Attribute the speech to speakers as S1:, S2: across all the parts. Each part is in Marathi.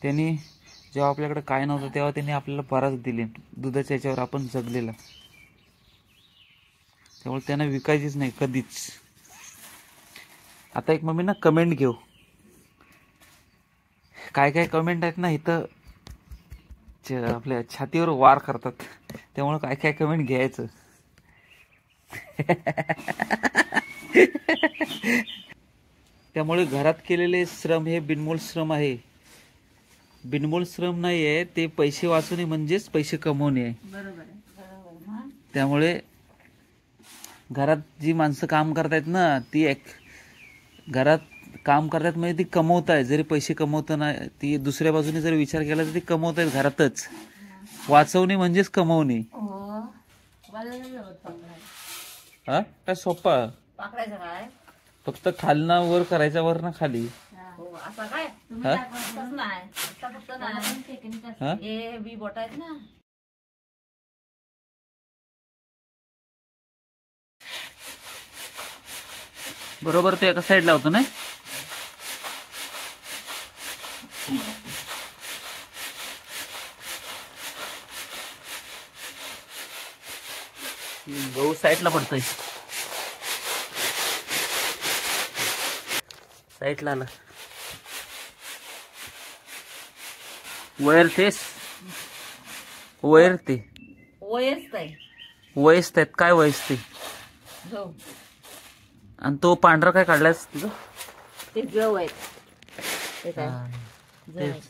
S1: त्यांनी जेव्हा आपल्याकडे काय नव्हतं तेव्हा त्यांनी आपल्याला बराच दिले, दुधाच्या याच्यावर आपण जगलेला, त्यामुळे त्यांना विकायचीच नाही कधीच. आता एक मम्मी ना कमेंट घेऊ, काय काय कमेंट आहेत ना इथं आपल्या छातीवर वार करतात, त्यामुळे काय काय कमेंट घ्यायचं. त्यामुळे घरात केलेले श्रम हे बिनमोल श्रम आहे, बिनमोल श्रम नाही आहे ते. पैसे वाचवणे म्हणजेच पैसे कमवणे आहे. त्यामुळे घरात जी माणसं काम करतायत ना, ती एक घरात काम करतात म्हणजे ती कमवत आहे. जरी पैसे कमवताना ती दुसऱ्या बाजूने जर विचार केला तर ती कमवत आहेत घरातच. वाचवणे म्हणजेच कमवणे. हा काय सोपा, फक्त खालना वर करायचा, वर ना खाली. बरोबर ते एका साईडला होतं ना. गहू साईडला पडतोय, साईडला आला. वयर तेच वयर ते वयसत काय वयसते. आणि तो पांढरा काय काढलास तुझं?
S2: ते जव आहेत,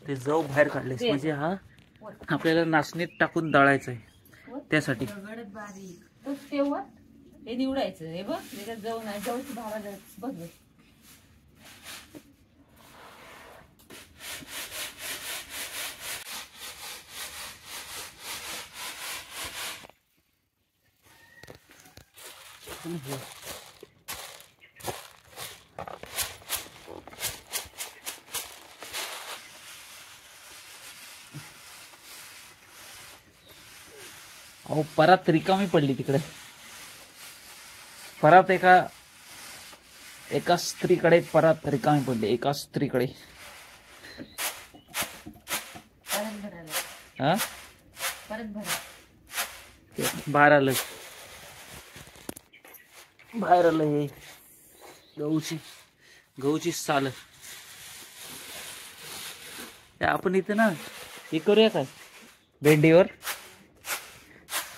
S1: ते जव बाहेर काढलेस म्हणजे हा आपल्याला नाचणीत टाकून दळायचं आहे, त्यासाठी.
S2: तेव्हा हे निवडायचं. हे बघ त्याच्यात जव नाही, जवळची भावा बघ.
S1: अहो परत रिकामी पडली तिकडे. परत एका स्त्रीकडे परत रिकामी पडली, एका स्त्रीकडे. हा बाहेर आलं, बाहेर आलं. हे गहूची साल. आपण इथे ना हे करूया काय, भेंडीवर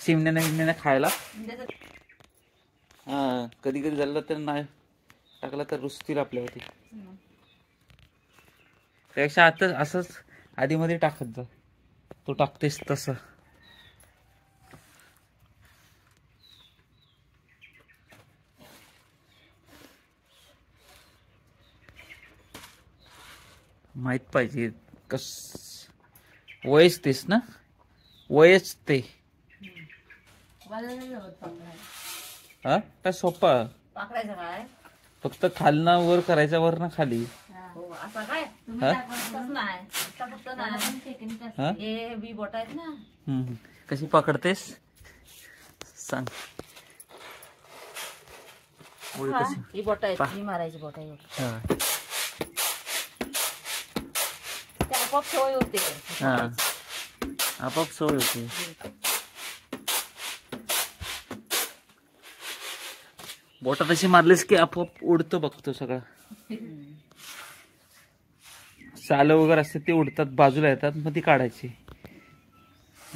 S1: चिमण्याने खायला. हा कधी कधी झालं तर नाही टाकला तर रुसतील आपल्यावरती. त्यापेक्षा आता असंच आधी मध्ये टाकत जा, तू टाकतेस तसं. माहित पाहिजे कस वयच तेस ना, वयच ते. हा काय सोपा, फक्त खालना वर करायचा, वर ना खाली. कशी पकडतेस सांग.
S2: ही बोट आहेत, ही मारायची बोट आहे. आपोआप सवय होते.
S1: आपोआप सवय होते. बोटा तशी मारलीस की आपोआप उडतो बघतो सगळं. साल वगैरे असते ते उडतात, बाजूला येतात, मग ती काढायची.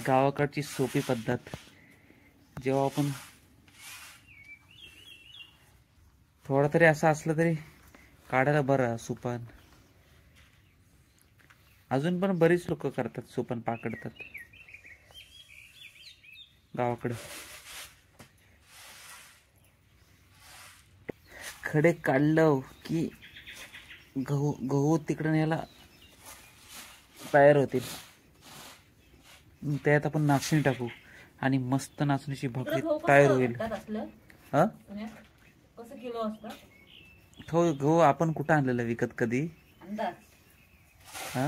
S1: गावाकडची सोपी पद्धत. जेव्हा आपण थोडा तरी असं असलं तरी काढायला बरं सुपान. अजून पण बरीच लोक करतात, सुपान पाकडतात गावाकडे. खडे काढलं की गहू तिकडे न्यायला तयार होतील. त्यात आपण नाचणी टाकू आणि मस्त नाचणीची भाकरी तयार होईल. हा गहू आपण कुठं आणलेला विकत कधी? हा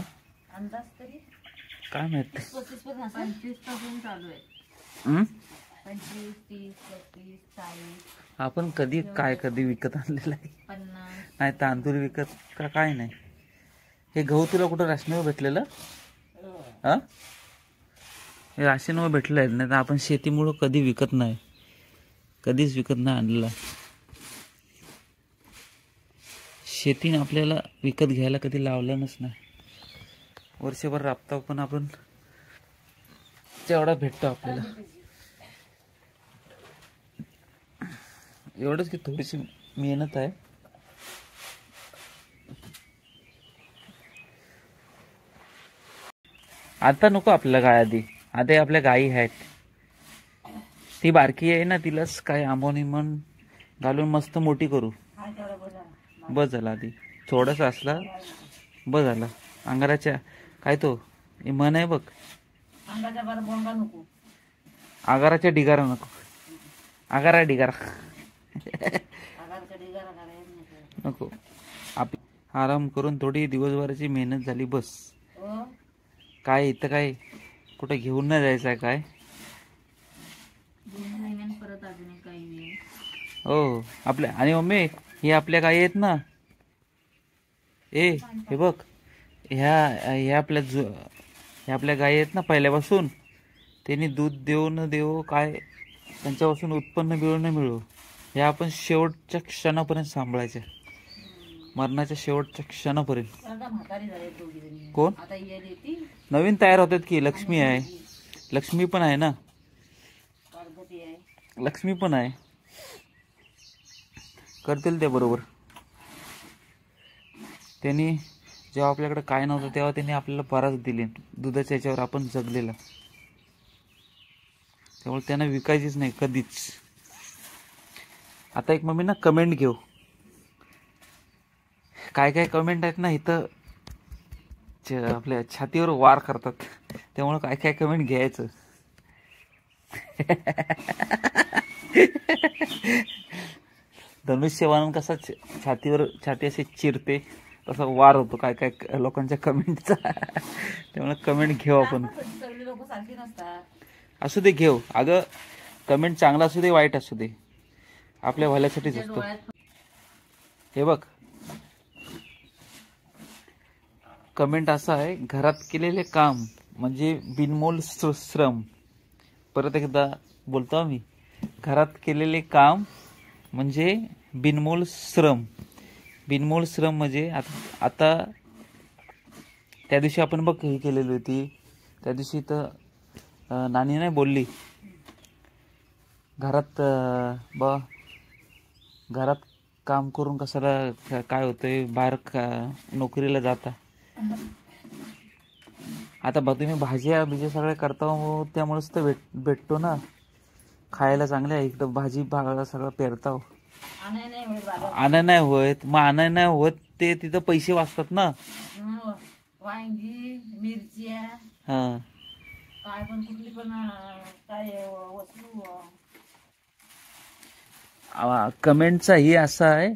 S1: काय माहित.
S2: 25 पासून चालू आहे. 25, 30, 35, 40.
S1: आपण कधी विकत आणलेला आहे?
S2: 50.
S1: नाही तांदूळ विकत का काय नाही. हे गहू तुला कुठं राशनीवर भेटलेलं? हा, हे राशनीवर भेटलेलं आहे. नाही तर आपण शेतीमुळं कधी विकत नाही, कधीच विकत नाही आणलेला. शेतीने आपल्याला विकत घ्यायला कधी लावलंच नाही. वर्षभर राबतो पण आपण तेवढा भेटतो आपल्याला. एवढंच की थोडीशी मेहनत आहे. आता नको आपल्याला गाय, आधी आपल्या गायी आहेत. ती बारकी आहे ना, तिलाच काय आंबोनी मन घालून मस्त मोठी करू. बस झाला, आधी थोडस असला बस झाला. अंगाराच्या काय तो मन आहे बघ, आगाराच्या डिगारा नको, आगारा डिगारा नको. आप आराम करून थोडी दिवसभराची मेहनत झाली बस. काय इथं काय कुठे घेऊन नाही जायचं आहे काय? हो आपल्या. आणि मम्मी हे आपल्या गायी आहेत ना, हे बघ, ह्या आपल्या गायी आहेत ना पहिल्यापासून. त्यांनी दूध देऊ न देऊ काय, त्यांच्यापासून उत्पन्न मिळू न मिळू, ह्या आपण शेवटच्या क्षणापर्यंत सांभाळायच्या, मरणाच्या शेवटच्या क्षणापर्यंत. कोण नवीन तयार होतात की? लक्ष्मी आहे, लक्ष्मी पण आहे ना, लक्ष्मी पण आहे, करतील ते बरोबर. त्यांनी जेव्हा आपल्याकडे काय नव्हतं तेव्हा त्यांनी आपल्याला बराच दिले, दुधाच्या याच्यावर आपण जगलेला. त्यामुळे त्यांना विकायचीच नाही कधीच. आता एक मम्मी ना कमेंट घेऊ, काय काय कमेंट आहेत ना इथं आपल्या छातीवर वार करतात. त्यामुळे काय काय कमेंट घ्यायचं. धनुष्यबाण कसा छाती अशी चिरते, तसा वार होतो काय काय लोकांच्या कमेंटचा. त्यामुळे कमेंट घेऊ आपण. असू दे, घेऊ. अगं कमेंट चांगला असू दे वाईट असू दे, आपल्या भल्यासाठीच असतो. हे बघ, कमेंट असा आहे, घरात केलेले काम म्हणजे बिनमोल श्रम. परत एकदा बोलतो मी, घरात केलेले काम म्हणजे बिनमोल श्रम. बिनमोल श्रम म्हणजे आता त्या दिवशी आपण बघ हे केलेली होती, त्या दिवशी तर नानी नाही बोलली, घरात घरात काम करून कशाला काय होतंय, बाहेर नोकरीला जाता. आता बघ तुम्ही भाज्या सगळ्या करता, त्यामुळेच तर भेटतो ना खायला चांगल्या. एकदम भाजी सगळं पेरता, आणाय नाही होत. मग आणाय नाही होत ते तिथं पैसे वाचतात ना.
S2: वांगी, मिरच्या,
S1: हा
S2: काय पण कुठली पण काय वस्तू.
S1: कमेंटचा ही असा आहे,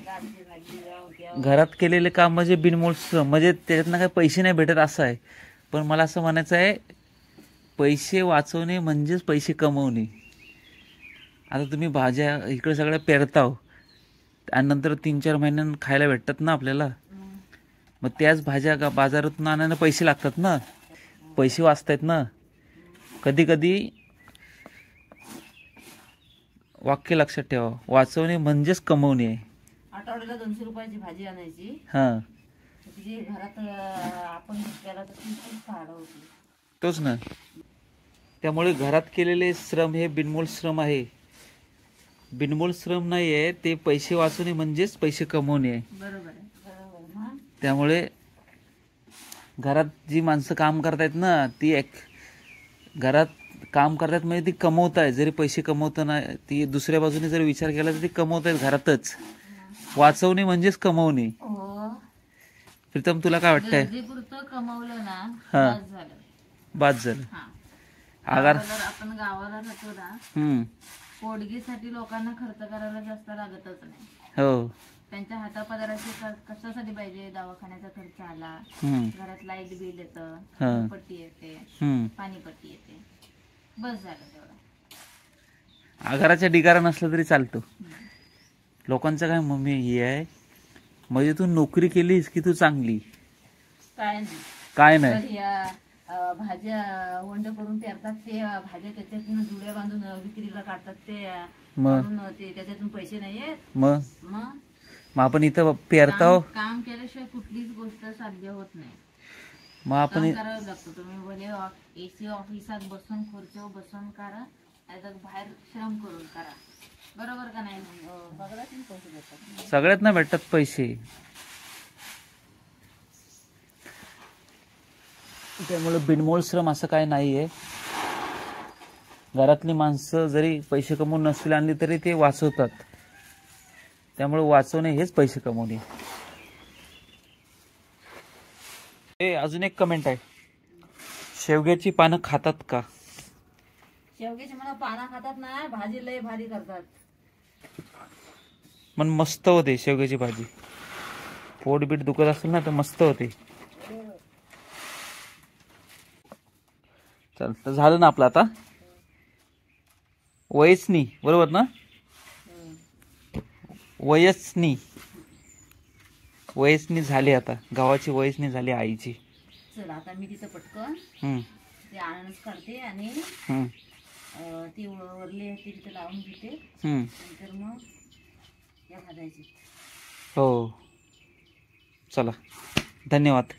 S1: घरात केलेले काम म्हणजे बिनमोल श्रम, म्हणजे त्याच्यातनं काही पैसे नाही भेटत असं आहे. पण मला असं म्हणायचं आहे, पैसे वाचवणे म्हणजेच पैसे कमवणे. आता तुम्ही भाज्या इकडे सगळ्या पेरताव आणि नंतर 3-4 महिन्यांनी खायला भेटतात ना आपल्याला. मग त्याच भाज्या बाजारातून आणायला पैसे लागतात ना, पैसे वाचतायत ना. कधी कधी वाक्य लक्षात ठेवा, वाचवणे म्हणजेच कमवणे आहे.
S2: आठवड्याला 200 रुपयाची भाजी आणायची,
S1: हा
S2: तिची घरात आपण केला तर ती खूप फायदा होती.
S1: तोच ना. त्यामुळे घरात केलेले श्रम हे बिनमोल श्रम आहे. बिनमोल श्रम नाही आहे ते, पैसे वाचवणे म्हणजेच पैसे कमवणे आहे.
S2: बरोबर आहे.
S1: त्यामुळे घरात जी माणसं काम करतायत ना, ती घरात काम करतात म्हणजे ती कमवत आहे. जरी पैसे कमवत नाही, ती दुसऱ्या बाजूने जर विचार केला तर ती कमवत आहेत घरातच. वाचवणे म्हणजेच कमवणे. प्रीतम तुला काय वाटतंय?
S2: कमवलं ना,
S1: हा,
S2: बस झालं.
S1: बाद झालं.
S2: अगर आपण गावाला राहतो ना, पोटगीसाठी लोकांना खर्च करायला जास्त लागतच नाही.
S1: हो,
S2: त्यांच्या हातापदराची कशासाठी पाहिजे, दवाखान्याचा खर्च आला, घरात लाईट बिल येतं, पट्टी येते, पाणीपट्टी येते, बस झालं तेवढं.
S1: आगाराच्या डिगारा नसला तरी चालतो. लोकांचं काय मम्मी हे आहे, म्हणजे तू नोकरी केलीस की तू चांगली,
S2: काय नाही.
S1: काय नाही.
S2: तर या भाज्या वंड करून पेरतात ते भाज्या त्याच्यातून जुड्या बांधून विक्रीला काढतात ते म्हणून ते त्याच्यातून पैसे नाहीयेत.
S1: मग आपण इथं पेरताव,
S2: काम केल्याशिवाय कुठलीच गोष्ट साध्य होत नाही.
S1: मग आपण
S2: करावं लागतं. तुम्ही भले एसी ऑफिसात बसून खुर्चीवर बसून करा, बाहेर श्रम करून करा, बरोबर का नाही? बघा तुम्ही पैसे देतात,
S1: सगळ्यात नाही भेटतात पैसे. त्यामुळे बिनमोल श्रम असं काय नाहीये. घरातली माणसं जरी पैसे कमवून नसले आणली तरी ते वाचवतात. त्यामुळे वाचवणे हेच पैसे कमवणे. अजून एक कमेंट आहे, शेवग्याची पानं खातात का?
S2: शेवग्याची मला पानं खातात ना, भाजी लय भारी करतात.
S1: पण मस्त होते शेवग्याची भाजी. पोट बीट दुखत असेल ना तर मस्त होते. चल, तर झालं ना आपलं आता. वयसनी बरोबर ना? वयसनी झाली आता, गावाची वयसनी झाली आईची.
S2: चल आता मी तिथं पटकन ते अननस काढते आणि ती वरली आहे ती तिथे लावून घेते. नंतर मग या भाजायची.
S1: हो, चला, धन्यवाद.